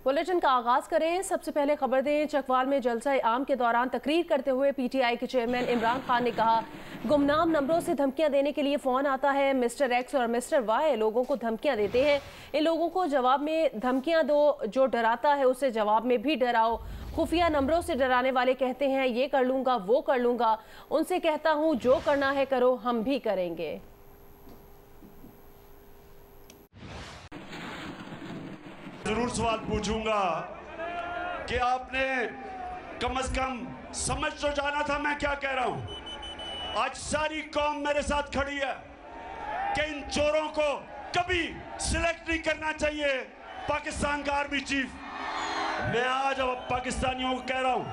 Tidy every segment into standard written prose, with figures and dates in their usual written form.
Bulletin का आगाज करें। सबसे पहले खबर दें, चकवाल में जलसा आम के दौरान तकरीर करते हुए पीटीआई के चेयरमैन इमरान खान ने कहा, गुमनाम नंबरों से धमकियां देने के लिए फोन आता है। मिस्टर एक्स और मिस्टर वाई लोगों को धमकियां देते हैं। इन लोगों को जवाब में धमकियां दो, जो डराता है उसे जवाब में भी डराओ। खुफिया नंबरों से डराने वाले कहते हैं ये कर लूंगा वो कर लूंगा। उनसे कहता हूं जो करना है करो, हम भी करेंगे। जरूर सवाल पूछूंगा कि आपने कम से कम समझ तो जाना था मैं क्या कह रहा हूं। आज सारी कौम मेरे साथ खड़ी है कि इन चोरों को कभी सिलेक्ट नहीं करना चाहिए पाकिस्तान का आर्मी चीफ। मैं आज अब पाकिस्तानियों को कह रहा हूं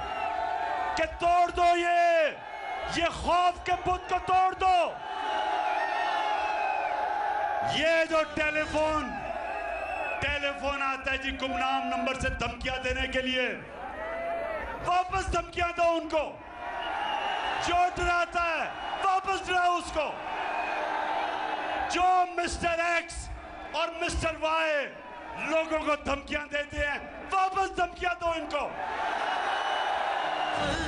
कि तोड़ दो ये खौफ के बुत को तोड़ दो। ये जो टेलीफोन आता है जी गुमनाम नंबर से धमकियां देने के लिए, वापस धमकियां दो उनको। जो डराता है वापस डराओ उसको। जो मिस्टर एक्स और मिस्टर वाई लोगों को धमकियां देते हैं, वापस धमकियां दो इनको।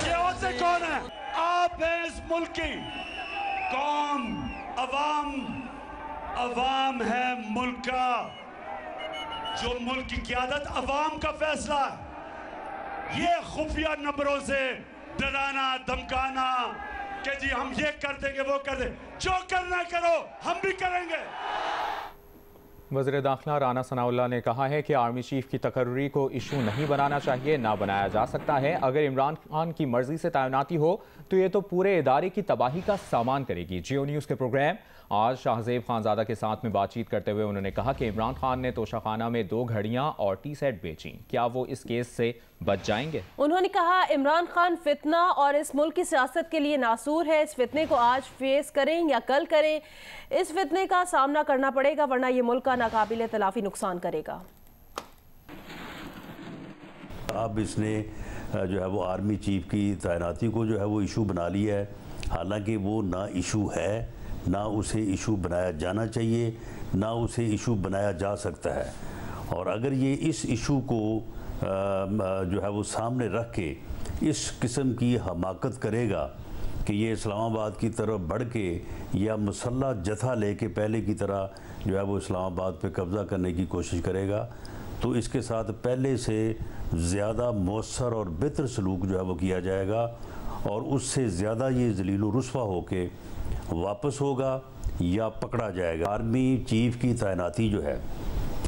ये होते कौन है? आप हैं इस मुल्क की कौम, अवाम है मुल्क का। जो मुल्क की क़यादत अवाम का फैसला है। ये खुफिया नंबरों से डराना धमकाना कि जी हम ये कर देंगे वो कर देंगे, जो करना करो हम भी करेंगे। वज़ीर दाखिला राना सनाउल्लाह ने कहा है कि आर्मी चीफ की तकर्री को इशू नहीं बनाना चाहिए, ना बनाया जा सकता है। अगर इमरान खान की मर्जी से तैनाती हो तो ये तो पूरे इदारे की तबाही का सामान करेगी। जियो न्यूज़ के प्रोग्राम आज शाहजेब खानजादा के साथ में बातचीत करते हुए उन्होंने कहा कि इमरान खान ने तोशाखाना में 2 घड़ियां और टी सेट बेची, क्या वो इस केस से बच जाएंगे? उन्होंने कहा इमरान खान फितना और इस मुल्क की सियासत के लिए नासूर है। इस फितने को आज फेस करें या कल करें, इस फितने का सामना करना पड़ेगा, वरना ये मुल्क का नाकाबिले तलाफी नुकसान करेगा। अब इसने जो है वो आर्मी चीफ की तैनाती को जो है वो इशू बना लिया है, हालांकि वो ना इशू है, ना उसे इशू बनाया जाना चाहिए, ना उसे इशू बनाया जा सकता है। और अगर ये इस इशू को जो है वो सामने रख के इस किस्म की हमाकत करेगा कि ये इस्लामाबाद की तरफ बढ़ के या मुसल्ला जथा लेके पहले की तरह जो है वो इस्लामाबाद पे कब्ज़ा करने की कोशिश करेगा, तो इसके साथ पहले से ज़्यादा मौसर और बेहतर सलूक जो है वो किया जाएगा और उससे ज़्यादा ये ज़लील रुस्वा होके वापस होगा या पकड़ा जाएगा। आर्मी चीफ की तैनाती जो है,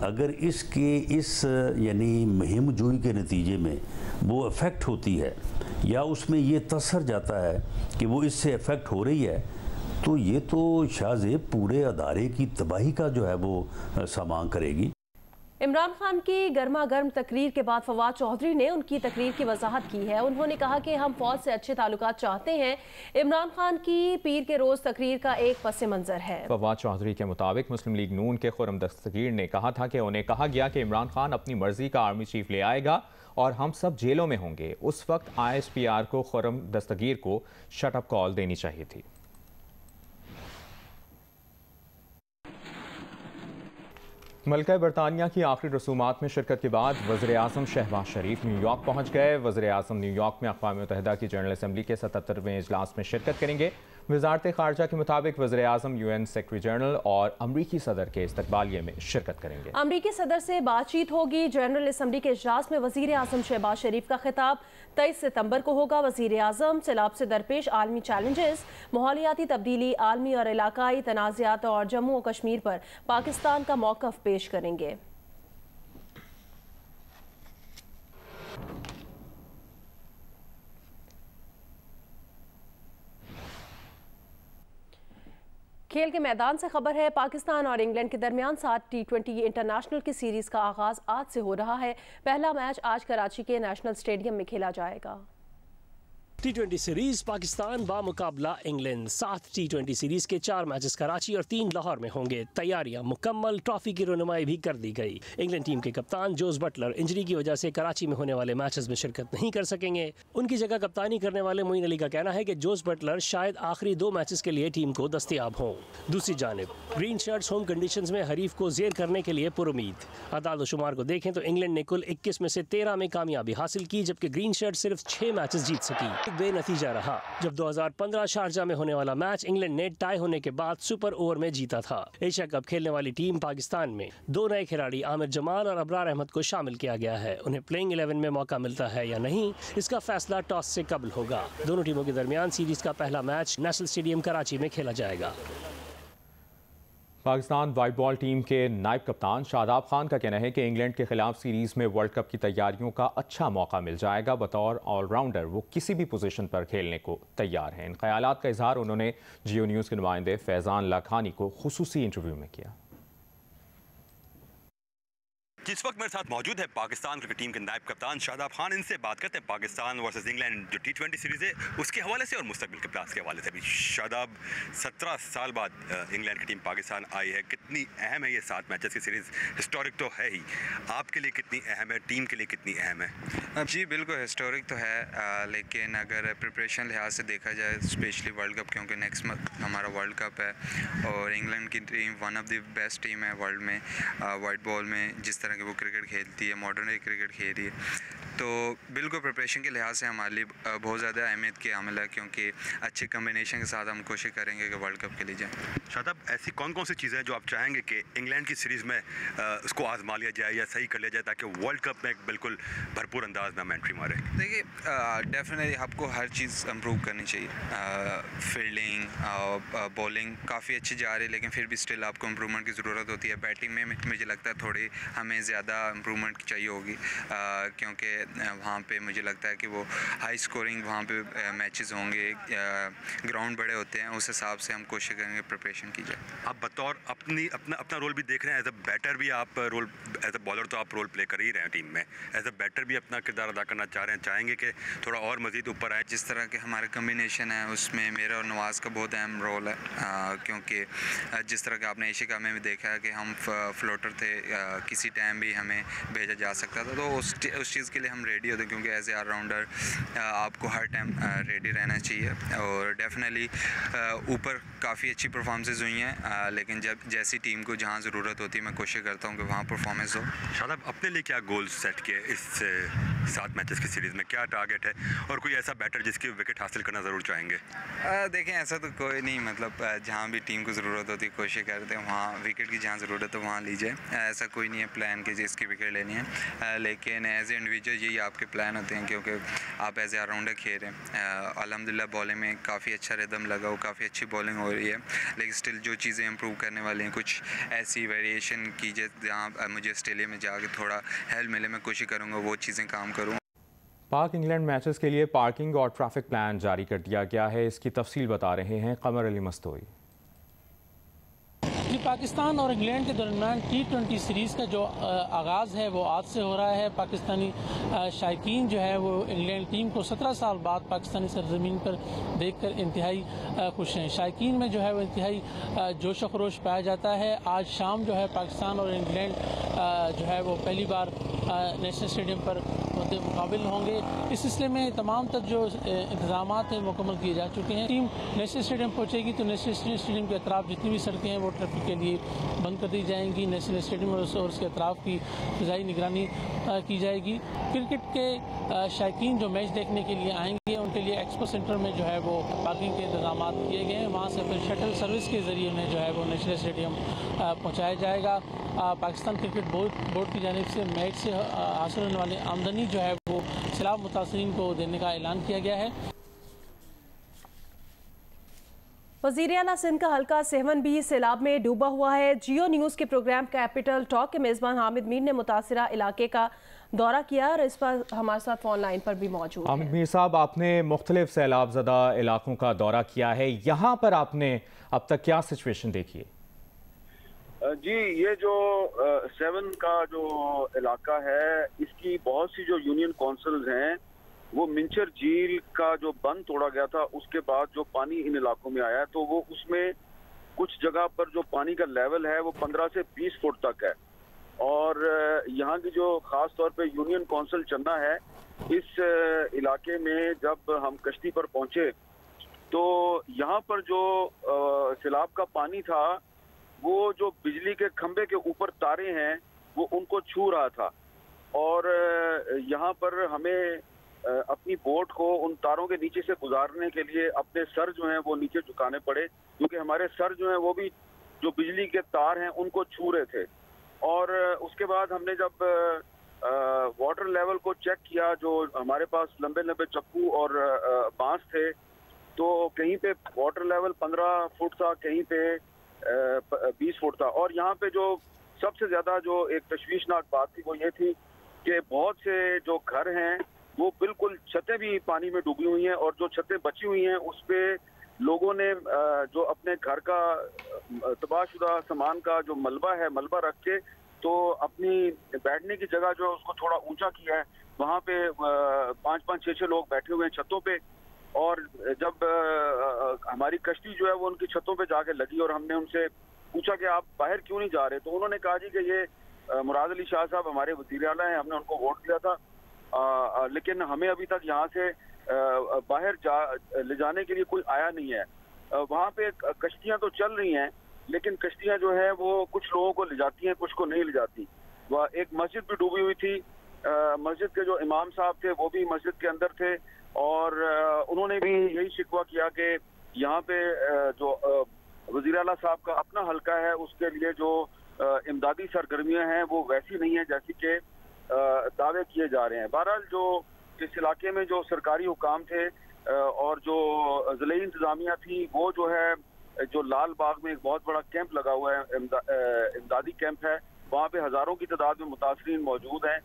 अगर इसके इस यानी मुहिम जोई के नतीजे में वो अफेक्ट होती है या उसमें ये तसर जाता है कि वो इससे अफेक्ट हो रही है, तो ये तो शाहजेब पूरे अदारे की तबाही का जो है वो सामान करेगी। इमरान खान की गर्मा गर्म तकरीर के बाद फवाद चौधरी ने उनकी तकरीर की वजाहत की है। उन्होंने कहा कि हम फौज से अच्छे ताल्लुकात चाहते हैं। इमरान खान की पीर के रोज़ तकरीर का एक पस मंज़र है। फवाद चौधरी के मुताबिक मुस्लिम लीग नून के खुर्रम दस्तगीर ने कहा था कि उन्हें कहा गया कि इमरान खान अपनी मर्जी का आर्मी चीफ ले आएगा और हम सब जेलों में होंगे। उस वक्त ISPR को खुर्रम दस्तगीर को शटअप कॉल देनी चाहिए थी। मलका बरतानिया की आखिरी रसूमात में शिरकत के बाद वज़ीर आज़म शहबाज शरीफ न्यूयॉर्क पहुँच गए। वज़ीर आज़म न्यूयॉर्क में अक़वाम मुत्तहिदा की जनरल असम्बली के 77वें इजलास में शिरकत करेंगे। वज़ारत ख़ारजा के मुताबिक वज़ीर आज़म UN सेक्रेटरी जनरल और अमरीकी सदर के इस्तकबालिये में शिरकत करेंगे। अमरीकी सदर से बातचीत होगी। जनरल असम्बली के इजलास में वज़ीर आज़म शहबाज शरीफ का खिताब 23 सितंबर को होगा। वज़ीर आज़म सैलाब से दरपेश आलमी चैलेंजेस, माहौलियाती तब्दीली, आलमी और इलाकाई तनाज़ात और जम्मू और कश्मीर पर पाकिस्तान का मौक़िफ़ पेश करेंगे। खेल के मैदान से खबर है, पाकिस्तान और इंग्लैंड के दरमियान 7 T20 इंटरनेशनल की सीरीज का आगाज आज से हो रहा है। पहला मैच आज कराची के नेशनल स्टेडियम में खेला जाएगा। T20 सीरीज पाकिस्तान बामुकाबला इंग्लैंड। 7 T20 सीरीज के 4 मैचेस कराची और 3 लाहौर में होंगे। तैयारियां मुकम्मल, ट्रॉफी की रुनुमाई भी कर दी गई। इंग्लैंड टीम के कप्तान जोस बटलर इंजरी की वजह से कराची में होने वाले मैचेस में शिरकत नहीं कर सकेंगे। उनकी जगह कप्तानी करने वाले मोइन अली का कहना है कि जोस बटलर शायद आखिरी 2 मैचेस के लिए टीम को दस्तयाब हों। दूसरी जानिब ग्रीन शर्ट्स होम कंडीशंस में हरीफ को जेर करने के लिए पुरुमीद। अदाद शुमार को देखें तो इंग्लैंड ने कुल 21 में से 13 में कामयाबी हासिल की, जबकि ग्रीन शर्ट सिर्फ 6 मैचेस जीत सकी। बेनतीजा रहा। जब 2015 शारजा में होने वाला मैच इंग्लैंड ने टाई होने के बाद सुपर ओवर में जीता था। एशिया कप खेलने वाली टीम पाकिस्तान में 2 नए खिलाड़ी आमिर जमाल और अबरार अहमद को शामिल किया गया है। उन्हें प्लेइंग 11 में मौका मिलता है या नहीं, इसका फैसला टॉस से कबल होगा। दोनों टीमों के दरमियान सीरीज का पहला मैच नेशनल स्टेडियम कराची में खेला जाएगा। पाकिस्तान वाइट बॉल टीम के नायब कप्तान शादाब खान का कहना है कि इंग्लैंड के खिलाफ सीरीज में वर्ल्ड कप की तैयारियों का अच्छा मौका मिल जाएगा। बतौर ऑलराउंडर वो किसी भी पोजीशन पर खेलने को तैयार हैं। इन ख्यालात का इजहार उन्होंने जियो न्यूज़ के नुमाइंदे फैज़ान लाखानी को खुसूसी इंटरव्यू में किया। जिस वक्त मेरे साथ मौजूद है पाकिस्तान क्रिकेट टीम के नायब कप्तान शादाब खान, इनसे बात करते हैं पाकिस्तान वर्सेस इंग्लैंड जो T20 सीरीज़ है उसके हवाले से और मुस्तकबिल के प्लान्स के हवाले से भी। शादाब, 17 साल बाद इंग्लैंड की टीम पाकिस्तान आई है, कितनी अहम है ये 7 मैचेस की सीरीज़? हिस्टोरिक तो है ही, आपके लिए कितनी अहम है, टीम के लिए कितनी अहम है? जी बिल्कुल हिस्टोरिक तो है, लेकिन अगर प्रिपरेशन लिहाज से देखा जाए, स्पेशली वर्ल्ड कप, क्योंकि नेक्स्ट मंथ हमारा वर्ल्ड कप है और इंग्लैंड की team one of the best team है वर्ल्ड में वाइट बॉल में। जिस तरह की वो क्रिकेट खेलती है, मॉडर्न डे क्रिकेट खेल रही है, तो बिल्कुल प्रिपरेशन के लिहाज से हमारे लिए बहुत ज़्यादा अहमियत की हामिल है, क्योंकि अच्छे कम्बिनेशन के साथ हम कोशिश करेंगे कि वर्ल्ड कप के लिए जाएँ। शादाब, ऐसी कौन कौन सी चीज़ें हैं जो आप चाहेंगे कि इंग्लैंड की सीरीज़ में उसको आजमा लिया जाए या सही कर लिया जाए ताकि वर्ल्ड कप में एक बिल्कुल भरपूर अंदाज में हम एंट्री मारे? देखिए, डेफिनेटली आपको हर चीज़ इम्प्रूव करनी चाहिए। फील्डिंग, बॉलिंग काफ़ी अच्छी जा रही है, लेकिन फिर भी स्टिल आपको इम्प्रूवमेंट की ज़रूरत होती है। बैटिंग में मुझे लगता है थोड़ी हमें ज़्यादा इम्प्रूवमेंट चाहिए होगी, क्योंकि वहाँ पे मुझे लगता है कि वो हाई स्कोरिंग वहाँ पे मैचेस होंगे, ग्राउंड बड़े होते हैं, उस हिसाब से हम कोशिश करेंगे प्रिपरेशन की जाए। आप बतौर अपना रोल भी देख रहे हैं, एज अ बैटर भी आप रोल, एज अ बॉलर तो आप रोल प्ले कर ही रहे हैं टीम में, एज अ बैटर भी अपना किरदार अदा करना चाह रहे हैं, चाहेंगे कि थोड़ा और मज़ीद ऊपर आए? जिस तरह के हमारे कम्बिनेशन है उसमें मेरा और नवाज़ का बहुत अहम रोल है, क्योंकि जिस तरह का आपने एशिया कप में भी देखा है कि हम फ्लोटर थे, किसी टाइम भी हमें भेजा जा सकता था, तो उस चीज़ के लिए हम रेडी होते हैं, क्योंकि एज ए ऑलराउंडर आपको हर टाइम रेडी रहना चाहिए। और डेफिनेटली ऊपर काफ़ी अच्छी परफॉर्मेंसेज हुई हैं, लेकिन जब जैसी टीम को जहाँ ज़रूरत होती है मैं कोशिश करता हूँ कि वहाँ परफॉर्मेंस हो। शादाब, अपने लिए क्या गोल सेट किए इस 7 मैचेस की सीरीज़ में, क्या टारगेट है और कोई ऐसा बैटर जिसकी विकेट हासिल करना ज़रूर चाहेंगे? देखें, ऐसा तो कोई नहीं, मतलब जहाँ भी टीम को ज़रूरत होती है कोशिश करते हैं वहाँ विकेट की जहाँ ज़रूरत है वहाँ ली जाए। ऐसा कोई नहीं है प्लान कि जिसकी विकेट लेनी है, लेकिन एज ए इंडिविजुअल यही आपके प्लान होते हैं, क्योंकि आप एज ए ऑलराउंडर खेल रहे हैं। अल्हम्दुलिल्लाह बॉलिंग में काफ़ी अच्छा रिदम लगा हो, काफ़ी अच्छी बॉलिंग हो रही है, लेकिन स्टिल जो चीज़ें इंप्रूव करने वाली हैं, कुछ ऐसी वेरिएशन कीजिए जहाँ मुझे ऑस्ट्रेलिया में जाके थोड़ा हेल्प मिले, मैं कोशिश करूँगा वो चीज़ें काम करूँ। पाक इंग्लैंड मैचेस के लिए पार्किंग और ट्रैफिक प्लान जारी कर दिया गया है। इसकी तफसील बता रहे हैं कमर अली मस्तोई। पाकिस्तान और इंग्लैंड के दरमियान T20 सीरीज़ का जो आगाज़ है वो आज से हो रहा है। पाकिस्तानी शायकीन जो है वो इंग्लैंड टीम को 17 साल बाद पाकिस्तानी सरजमीन पर देखकर इंतहाई खुश हैं। शायकीन में जो है वो इंतहाई जोश व खरोश पाया जाता है। आज शाम जो है पाकिस्तान और इंग्लैंड जो है वो पहली बार नेशनल स्टेडियम पर मुकाबिल होंगे। इस सिलसिले में तमाम तर जो इंतजाम हैं मुकम्मल किए जा चुके हैं। टीम नेशनल स्टेडियम पहुँचेगी तो नेशनल स्टेडियम के अतराफ जितनी भी सड़कें हैं वो ट्रैफिक के लिए बंद कर दी जाएंगी। नेशनल स्टेडियम और उसके अतराफ की फ़िज़ाई निगरानी की जाएगी। क्रिकेट के शायकीन जो मैच देखने के लिए आएंगे उनके लिए एक्सपो सेंटर में जो है वो पार्किंग के इंतजाम किए गए हैं। वहाँ से फिर शटल सर्विस के ज़रिए उन्हें जो है वो नेशनल स्टेडियम पहुँचाया जाएगा। पाकिस्तान क्रिकेट बोर्ड की जानिब से मैच से हासिल होने वाली आमदनी जो है वो सैलाब मुतासरीन को देने का ऐलान किया गया है। वज़ीर आला सिंध का हल्का सहवन भी सैलाब में डूबा हुआ है। जियो न्यूज़ के प्रोग्राम कैपिटल टॉक के मेज़बान हामिद मीर ने मुतासिरा इलाके का दौरा किया और इस पर हमारे साथ फ़ोन लाइन पर भी मौजूद हामिद मीर साहब, आपने मुख्तलिफ सैलाब ज़दा इलाकों का दौरा किया है, यहाँ पर आपने अब तक क्या सिचुएशन देखी है? जी, ये जो 7 का जो इलाका है इसकी बहुत सी जो यूनियन काउंसिल्स हैं वो मिंचर झील का जो बंद तोड़ा गया था, उसके बाद जो पानी इन इलाकों में आया है, तो वो उसमें कुछ जगह पर जो पानी का लेवल है वो 15 से 20 फुट तक है। और यहाँ की जो खास तौर पे यूनियन काउंसिल चन्ना है, इस इलाके में जब हम कश्ती पर पहुंचे तो यहाँ पर जो सैलाब का पानी था वो जो बिजली के खंबे के ऊपर तारे हैं वो उनको छू रहा था। और यहाँ पर हमें अपनी बोट को उन तारों के नीचे से गुजारने के लिए अपने सर जो हैं वो नीचे झुकाने पड़े, क्योंकि हमारे सर जो हैं वो भी जो बिजली के तार हैं उनको छू रहे थे। और उसके बाद हमने जब वाटर लेवल को चेक किया, जो हमारे पास लंबे लंबे चप्पू और बांस थे, तो कहीं पे वाटर लेवल 15 फुट था, कहीं पे 20 फुट था। और यहाँ पे जो सबसे ज्यादा जो एक तशवीशनाक बात थी वो ये थी कि बहुत से जो घर हैं वो बिल्कुल छतें भी पानी में डूबी हुई हैं, और जो छतें बची हुई हैं उस पे लोगों ने जो अपने घर का तबाहशुदा सामान का जो मलबा है, मलबा रख के तो अपनी बैठने की जगह जो है उसको थोड़ा ऊंचा किया है। वहाँ पे 5-5, 6-6 लोग बैठे हुए हैं छतों पे। और जब हमारी कश्ती जो है वो उनकी छतों पे जाके लगी और हमने उनसे पूछा कि आप बाहर क्यों नहीं जा रहे, तो उन्होंने कहा जी कि ये मुराद अली शाह साहब हमारे वज़ीर आला हैं, हमने उनको वोट दिया था, लेकिन हमें अभी तक यहाँ से बाहर ले जाने के लिए कोई आया नहीं है। वहाँ पे कश्तियाँ तो चल रही हैं, लेकिन कश्तियाँ जो है वो कुछ लोगों को ले जाती हैं, कुछ को नहीं ले जाती। वह एक मस्जिद भी डूबी हुई थी, मस्जिद के जो इमाम साहब थे वो भी मस्जिद के अंदर थे, और उन्होंने भी यही शिकवा किया कि यहाँ पे जो वज़ीर आला साहब का अपना हल्का है उसके लिए जो इमदादी सरगर्मियाँ हैं वो वैसी नहीं है जैसी कि दावे किए जा रहे हैं। बहरहाल जो इस इलाके में जो सरकारी हुकाम थे और जो ज़िले इंतज़ामिया थी, वो जो है जो लाल बाग में एक बहुत बड़ा कैंप लगा हुआ है, इमदादी कैंप है, वहाँ पे हज़ारों की तादाद में मुतासरीन मौजूद हैं।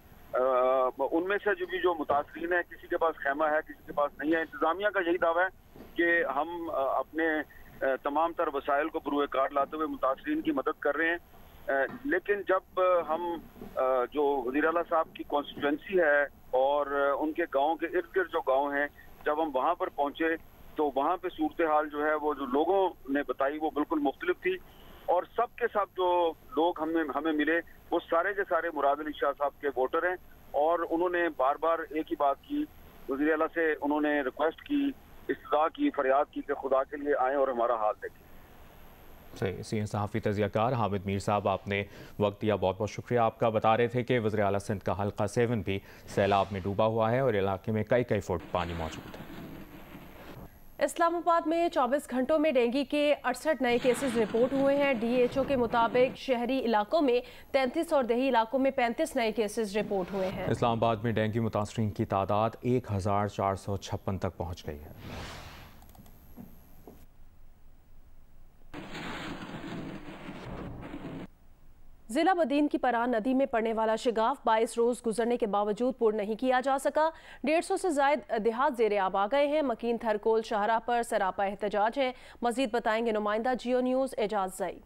उनमें से जो मुतासरीन है, किसी के पास खेमा है, किसी के पास नहीं है। इंतज़ामिया का यही दावा है कि हम अपने तमाम तर वसाइल को बरूए कार लाते हुए मुतासरीन की मदद कर रहे हैं। लेकिन जब हम जो वज़ीर आला साहब की कॉन्स्टिट्यूंसी है और उनके गाँव के इर्द गिर्द जो गाँव हैं, जब हम वहाँ पर पहुँचे तो वहाँ पे सूरत हाल जो है वो जो लोगों ने बताई वो बिल्कुल मुख्तलिफ थी। और सब के सब जो लोग हमें मिले वो सारे के सारे मुराद अली शाह साहब के वोटर हैं, और उन्होंने बार बार एक ही बात की, वज़ीर आला से उन्होंने रिक्वेस्ट की, इस्तदा की, फरियाद की कि खुदा के लिए आएँ और हमारा हाल देखें। सही सीनियर सहाफ़ी तज़ियाकार हामिद मीर साहब, आपने वक्त दिया, बहुत बहुत शुक्रिया आपका। बता रहे थे कि वज़ीर आला सिंध का हल्का 7 भी सैलाब में डूबा हुआ है और इलाके में कई फुट पानी मौजूद है। इस्लामाबाद में 24 घंटों में डेंगू के 68 नए केसेस रिपोर्ट हुए हैं। DHO के मुताबिक शहरी इलाकों में 33 और देही इलाकों में 35 नए केसेस रिपोर्ट हुए हैं। इस्लामाबाद में डेंगू मुतासरीन की तादाद 1456 तक पहुँच गई है। जिला बदीन की परान नदी में पड़ने वाला शिगाफ 22 रोज गुजरने के बावजूद पूर्ण नहीं किया जा सका। 150 से ज्यादा देहात ज़ेरे आब आ गए हैं। मकीन थरकोल शाहरा पर सरापा एहतजाज है। मजीद बताएंगे नुमाइंदा जियो न्यूज़ एजाज ज़ई।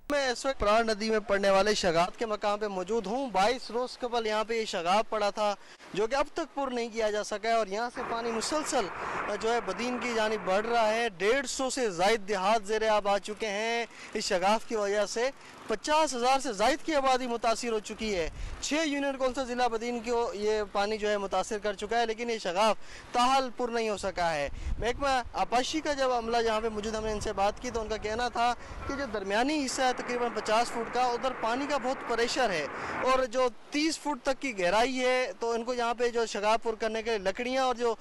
मैं इस वक्त परान नदी में पड़ने वाले शगात के मकाम पे मौजूद हूँ। 22 रोज कबल यहाँ पे ये शगाफ पड़ा था जो कि अब तक पूर्ण नहीं किया जा सका है, और यहाँ से पानी मुसलसल जो है बदीन की जानिब बढ़ रहा है। 150 से ज़ायद देहात ज़ेरे आब आ चुके हैं। इस शगाफ की वजह से 50,000 से ज़ायद की आबादी मुतासिर हो चुकी है। 6 यूनियन कौंसिल ज़िला बदीन को ये पानी जो है मुतासिर कर चुका है, लेकिन ये शगाफ ताहाल पूर्ण नहीं हो सका है। महकमा आपाशी का जब अमला यहाँ पे मौजूद, हमने इनसे बात की तो उनका कहना था कि जो दरमियानी हिस्सा है तकरीबन 50 फुट का, उधर पानी का बहुत प्रेशर है, और जो 30 फुट तक की गहराई है, तो इनको यहाँ पे जो शगाफ पुर करने के लिए लकड़ियाँ और जो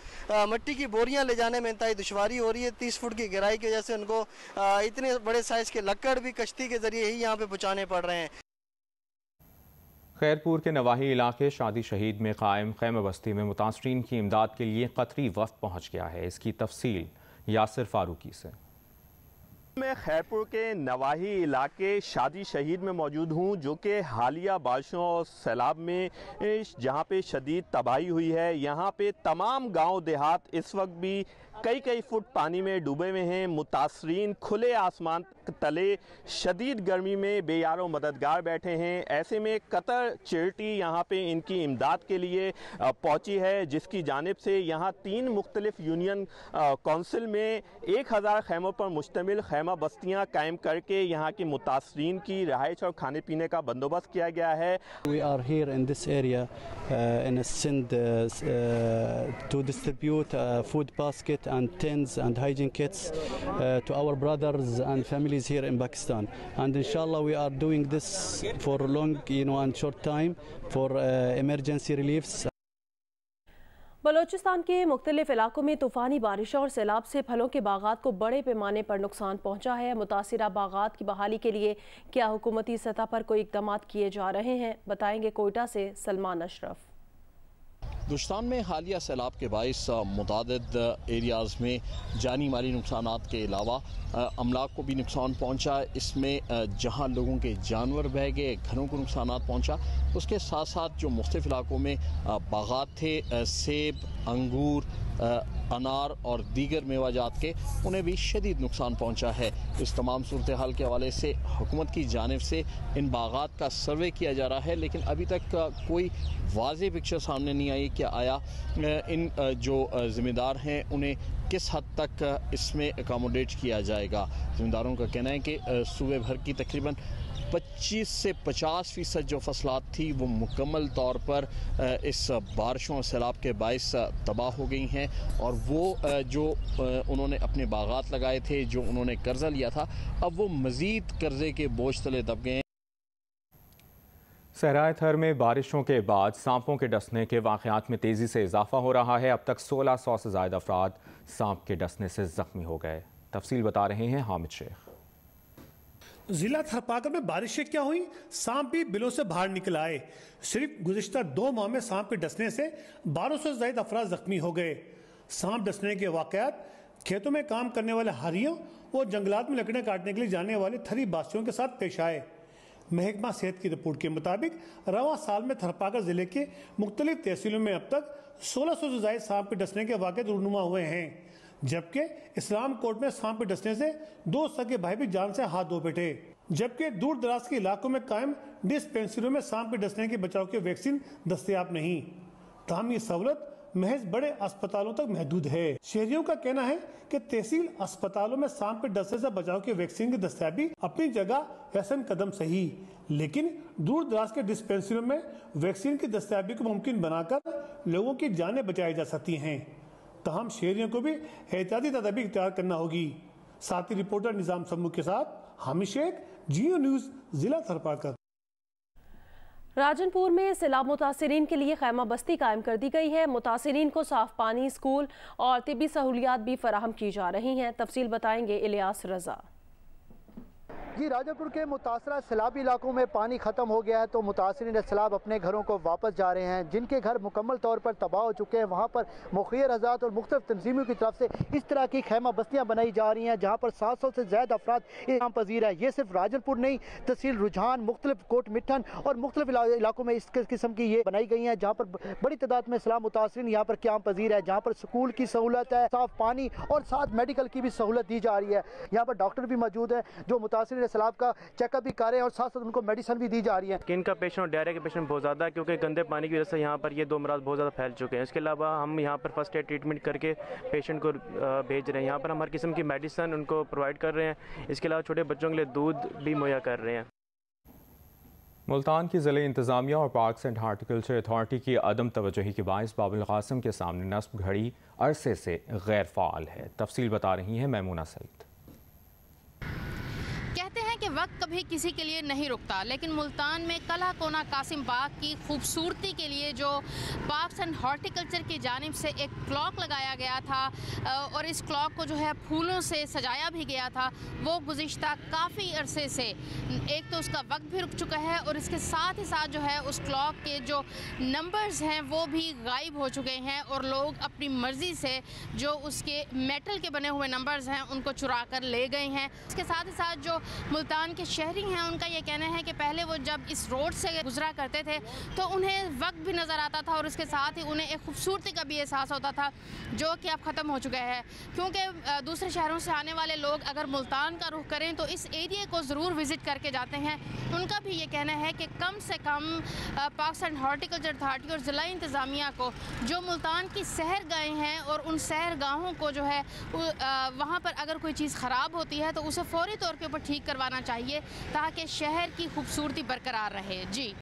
मिट्टी की बोरियाँ ले जाने में इंतहाई दुश्वारी हो रही है। 30 फुट की गहराई की वजह से उनको इतने बड़े साइज़ के लकड़ भी कश्ती के ज़रिए ही यहाँ पे पहुँचाने पड़ रहे हैं। खैरपुर के नवाही इलाके शादी शहीद में कायम खैम बस्ती में मुतासरीन की इमदाद के लिए कतरी वफ्द पहुँच गया है। इसकी तफसील यासिर फारूकी से। मैं खैरपुर के नवाही इलाके शादी शहीद में मौजूद हूं, जो कि हालिया बारिशों और सैलाब में जहां पे शदीद तबाही हुई है। यहां पे तमाम गांव देहात इस वक्त भी कई कई फुट पानी में डूबे हुए हैं। मुतासरीन खुले आसमान तले शदीद गर्मी में बेयारो मददगार बैठे हैं। ऐसे में कतर चैरिटी यहाँ पे इनकी इमदाद के लिए पहुँची है, जिसकी जानिब से यहाँ 3 मुख्तलिफ यूनियन कौंसिल में 1000 खैमों पर मुश्तमिल खैमा बस्तियाँ कायम करके यहाँ के मुतासरीन की रहाइश और खाने पीने का बंदोबस्त किया गया है। We are here in this area in Sindh to distribute food basket and tents and hygiene kits to our brothers and families here in Pakistan, and inshallah we are doing this for long, and short time for emergency reliefs. Balochistan के मुख्तलिफ इलाकों में तूफ़ानी बारिशों और सैलाब से फलों के बागात को बड़े पैमाने पर नुकसान पहुंचा है। मुतासिरा बागात की बहाली के लिए क्या हुकूमती सतह पर कोई इक़दाम किए जा रहे हैं, बताएंगे कोयटा से सलमान अशरफ। बलूचिस्तान में हालिया सैलाब के बाइस मुतादिद एरियाज़ में जानी माली नुकसानात के अलावा अमलाक को भी नुकसान पहुंचा। इसमें जहां लोगों के जानवर बह गए, घरों को नुकसानात पहुंचा, उसके साथ साथ जो मुख्तलिफ इलाकों में बागात थे, सेब, अंगूर, अनार और दीगर मेवाजात के, उन्हें भी शदीद नुकसान पहुंचा है। इस तमाम सूरत हाल के हवाले से हुकूमत की जानिब से इन बागात का सर्वे किया जा रहा है, लेकिन अभी तक कोई वाज़ेह पिक्चर सामने नहीं आई कि आया इन जो ज़िम्मेदार हैं उन्हें किस हद तक इसमें अकोमोडेट किया जाएगा। ज़िम्मेदारों का कहना है कि सूबे भर की तकरीबन 25 से 50% जो फसलात थी वो मुकम्मल तौर पर इस बारिशों और सैलाब के बाइस तबाह हो गई हैं, और वो जो उन्होंने अपने बागात लगाए थे, जो उन्होंने कर्जा लिया था, अब वो मज़ीद कर्जे के बोझ तले दब गए हैं। सहराए थर में बारिशों के बाद सांपों के डसने के वाक़यात में तेज़ी से इजाफा हो रहा है। अब तक 1600 से ज़ायद अफराद सांप के डसने से ज़ख्मी हो गए। तफसील बता रहे हैं हामिद शेख। जिला थरपाकर में बारिशें क्या हुई, सांप भी बिलों से बाहर निकल आए। सिर्फ गुज़िश्ता 2 माह में सांप के डसने से 1200 से ज़ायद अफराद जख्मी हो गए। सांप डसने के वाक़यात खेतों में काम करने वाले हारियों और जंगलात में लकड़ियाँ काटने के लिए जाने वाले थरी बासियों के साथ पेश आए। महकमा सेहत की रिपोर्ट के मुताबिक रवा साल में थरपाकर जिले के मुख्तलिफ तहसीलों में अब तक 1600 से ज़ायद सांप के डसने के वाक़े रूनुमा हुए हैं, जबकि इस्लाम कोर्ट में सांप के डसने से 2 सगे भाई भी जान से हाथ धो बैठे। जबकि दूर दराज के इलाकों में कायम डिस्पेंसरियों में सांप के डसने के बचाव की वैक्सीन दस्तयाब नहीं, ताहम ये सहूलत महज बड़े अस्पतालों तक महदूद है। शहरियों का कहना है कि तहसील अस्पतालों में सांप के डसने से बचाव की वैक्सीन की दस्तयाबी अपनी जगह ऐसा कदम सही, लेकिन दूर दराज के डिस्पेंसरियों में वैक्सीन की दस्तयाबी को मुमकिन बनाकर लोगों की जानें बचाई जा सकती हैं। तमाम शहरियों को भी एहतियाती तदाबीर इख्तियार करना होगी। साथी रिपोर्टर निजाम सम्मू के साथ हामिद शेख, जियो न्यूज़, जिला थरपाकर। राजनपुर में सैलाब मुतासिरीन के लिए खैमा बस्ती कायम कर दी गई है। मुतासिरीन को साफ पानी, स्कूल और तिब्बी सहूलियात भी फराहम की जा रही हैं। तफसील बताएंगे इलियास रजा। जी, राजापुर के मुतासरा सैलाबी इलाकों में पानी ख़त्म हो गया है, तो मुतासरीन सैलाब अपने घरों को वापस जा रहे हैं। जिनके घर मुकम्मल तौर पर तबाह हो चुके हैं, वहाँ पर मुखिर हज़ात और मुख्तलिफ तंजीमों की तरफ से इस तरह की खैमा बस्तियाँ बनाई जा रही हैं, जहाँ पर 700 से ज़्यादा अफराद इनाम पजीर है। ये सिर्फ राजनपुर नहीं, तहसील रुझान, मुख्तलिफ कोट मिठन और मुख्तलिफ इलाकों में इस किस्म की ये बनाई गई हैं, जहाँ पर बड़ी तादाद में सैलाब मुतासरीन यहाँ पर क़याम पजीर है, जहाँ पर स्कूल की सहूलत है, साफ पानी और साथ मेडिकल की भी सहूलत दी जा रही है। यहाँ पर डॉक्टर भी मौजूद है जो मुतासरीन सैलाब का चेकअप भी कर रहे हैं और साथ साथ उनको मेडिसिन भी दी जा रही है। स्किन का पेशेंट और डायरिया के पेशेंट बहुत ज़्यादा है, क्योंकि गंदे पानी की वजह से यहाँ पर ये 2 मराज बहुत ज़्यादा फैल चुके हैं। इसके अलावा हम यहाँ पर फर्स्ट एड ट्रीटमेंट करके पेशेंट को भेज रहे हैं। यहाँ पर हम हर किस्म की मेडिसिन उनको प्रोवाइड कर रहे हैं। इसके अलावा छोटे बच्चों के लिए दूध भी मुहैया कर रहे हैं। मुल्तान की ज़िले इंतज़ामिया और पार्क्स एंड हार्टिकल्चर अथॉरिटी की अदम तवज्जुही के बाइस बाबुल कासिम के सामने नस्ब घड़ी अरसे से गैर फ़ाल है। तफसील बता रही हैं मैमूना सईद। कहते हैं कि वक्त कभी किसी के लिए नहीं रुकता, लेकिन मुल्तान में कला कोना कासिम बाग की खूबसूरती के लिए जो पार्क्स एंड हॉर्टिकल्चर की जानिब से एक क्लॉक लगाया गया था और इस क्लॉक को जो है फूलों से सजाया भी गया था, वो गुज़िश्ता काफ़ी अरसे से एक तो उसका वक्त भी रुक चुका है और इसके साथ ही साथ जो है उस क्लॉक के जो नंबर्स हैं वो भी गायब हो चुके हैं और लोग अपनी मर्ज़ी से जो उसके मेटल के बने हुए नंबर्स हैं उनको चुरा कर ले गए हैं। इसके साथ ही साथ जो मुल्तान मुल्तान के शहरी हैं उनका ये कहना है कि पहले वो जब इस रोड से गुजरा करते थे तो उन्हें वक्त भी नज़र आता था और उसके साथ ही उन्हें एक खूबसूरती का भी एहसास होता था, जो कि अब ख़त्म हो चुका है। क्योंकि दूसरे शहरों से आने वाले लोग अगर मुल्तान का रुख करें तो इस एरिया को ज़रूर विज़िट करके जाते हैं। उनका भी ये कहना है कि कम से कम पाकिस्तान हॉर्टिकल्चर अथॉरिटी और ज़िला इंतज़ामिया को जो मुल्तान की सहरगाहें हैं और उन सहरगाहों को जो है वहाँ पर अगर कोई चीज़ ख़राब होती है तो उसे फौरी तौर के ऊपर ठीक करवाना चाहिए ताकि शहर की खूबसूरती बरकरार रहे। जी।